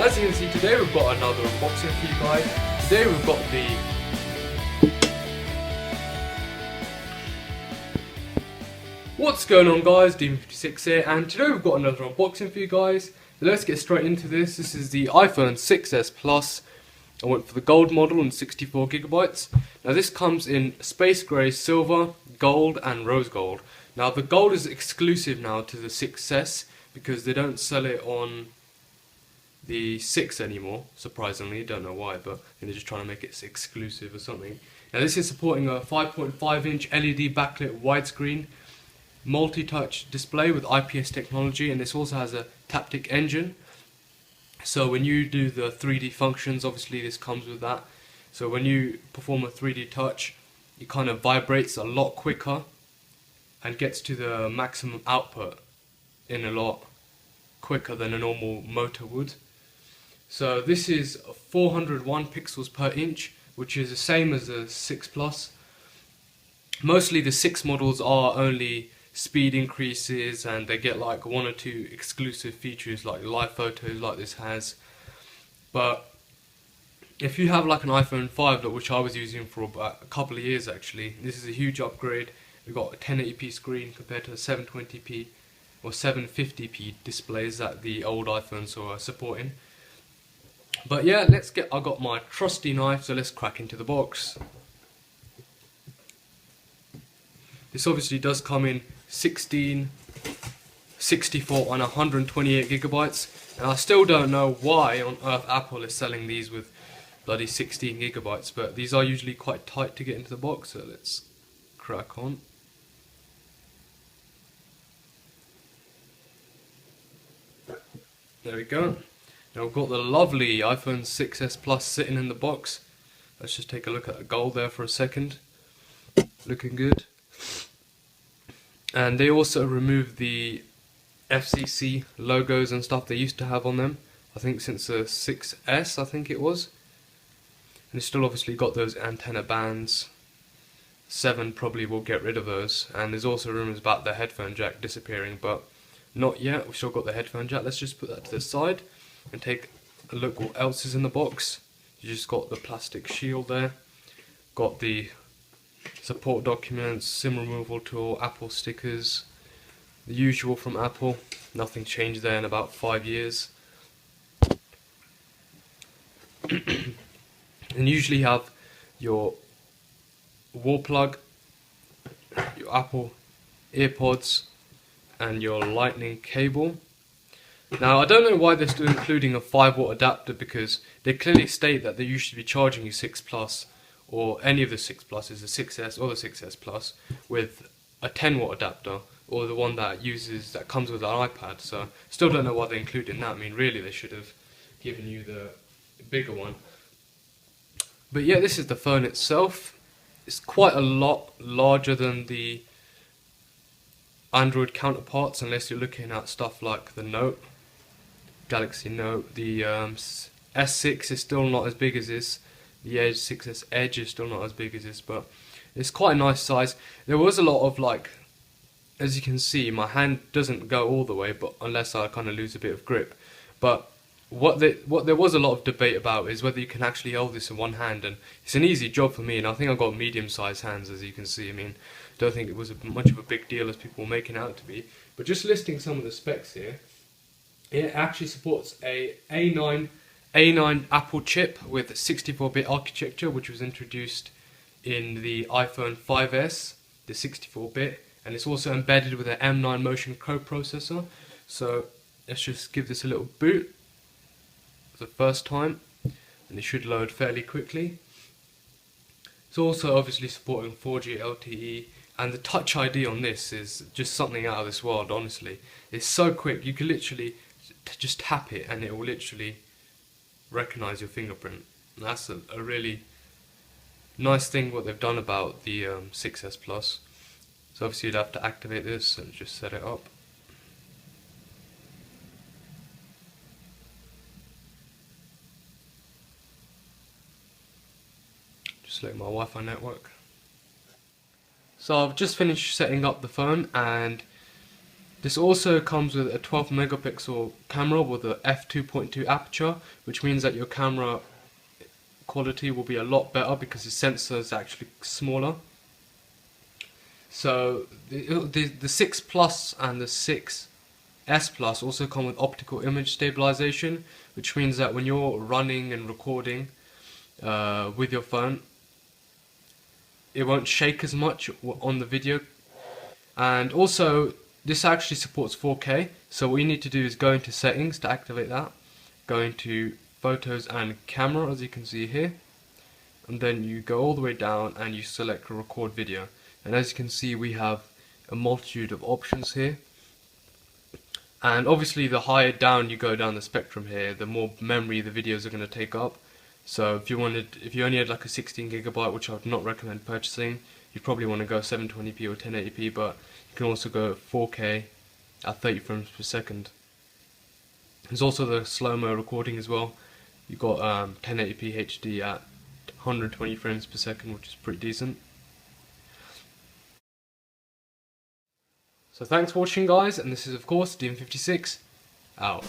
as you can see, today we've got another unboxing for you guys. Today we've got the What's going on, guys? Demon56 here, and today we've got another unboxing for you guys. So let's get straight into this. This is the iPhone 6s Plus. I went for the gold model and 64GB. Now this comes in space grey, silver, gold and rose gold. Now the gold is exclusive now to the 6s because they don't sell it on the 6 anymore, surprisingly. Don't know why, but they're just trying to make it exclusive or something. Now this is supporting a 5.5 inch LED backlit widescreen multi-touch display with IPS technology, and this also has a taptic engine. So when you do the 3D functions, obviously this comes with that. So when you perform a 3D touch, it kind of vibrates a lot quicker and gets to the maximum output in a lot quicker than a normal motor would. So this is 401 pixels per inch, which is the same as the 6 Plus. Mostly the 6 models are only speed increases, and they get like one or two exclusive features like live photos like this has. But if you have like an iPhone 5, which I was using for about a couple of years actually, this is a huge upgrade. We've got a 1080p screen compared to a 720p or 750p displays that the old iPhones are supporting. But yeah, I got my trusty knife, so let's crack into the box. This obviously does come in 16, 64 and 128GB, and I still don't know why on earth Apple is selling these with bloody 16GB, but these are usually quite tight to get into the box, so let's crack on. There we go. Now we've got the lovely iPhone 6s Plus sitting in the box. Let's just take a look at the gold there for a second. Looking good. And they also removed the FCC logos and stuff they used to have on them, I think since the 6S, I think it was. And it's still obviously got those antenna bands. 7 probably will get rid of those. And there's also rumours about the headphone jack disappearing, but not yet. We've still got the headphone jack. Let's just put that to the side and take a look what else is in the box. You just got the plastic shield there. Got the support documents, SIM removal tool, Apple stickers, the usual from Apple. Nothing changed there in about 5 years. And usually have your wall plug, your Apple earpods and your lightning cable. Now I don't know why they're still including a 5-watt adapter, because they clearly state that they should be charging you 6 Plus or any of the 6 Pluses, the 6S or the 6S Plus, with a 10-watt adapter, or the one that comes with an iPad. So still don't know why they're including that. I mean, really they should have given you the bigger one. But yeah, this is the phone itself. It's quite a lot larger than the Android counterparts, unless you're looking at stuff like the Note, Galaxy Note. The S6 is still not as big as this. The Edge 6S Edge is still not as big as this, but it's quite a nice size. There was a lot of, like, as you can see, my hand doesn't go all the way, but unless I kind of lose a bit of grip. But what there was a lot of debate about is whether you can actually hold this in one hand, and it's an easy job for me, and I think I've got medium-sized hands, as you can see. I mean, don't think it was much of a big deal as people were making it out to be. But just listing some of the specs here, it actually supports a A9 Apple chip with 64-bit architecture, which was introduced in the iPhone 5S, the 64-bit, and it's also embedded with an M9 Motion coprocessor. So let's just give this a little boot for the first time, and it should load fairly quickly. It's also obviously supporting 4G LTE, and the Touch ID on this is just something out of this world, honestly. It's so quick, you can literally just tap it and it will literally recognize your fingerprint. And that's a really nice thing what they've done about the 6S Plus. So obviously you'd have to activate this and just set it up. Just select my Wi-Fi network. So I've just finished setting up the phone, and This also comes with a 12 megapixel camera with a f2.2 aperture, which means that your camera quality will be a lot better because the sensor is actually smaller. So the 6 Plus and the 6S Plus also come with optical image stabilisation, which means that when you're running and recording with your phone, it won't shake as much on the video. And also, this actually supports 4K, so what you need to do is go into settings to activate that, go into photos and camera, as you can see here, and then you go all the way down and you select record video. And as you can see, we have a multitude of options here. And obviously the higher down you go down the spectrum here, the more memory the videos are going to take up. So if you only had like a 16 gigabyte, which I would not recommend purchasing, you'd probably want to go 720p or 1080p, but you can also go 4K at 30 frames per second. There's also the slow-mo recording as well. You've got 1080p HD at 120 frames per second, which is pretty decent. So thanks for watching, guys, and this is of course DM56 out.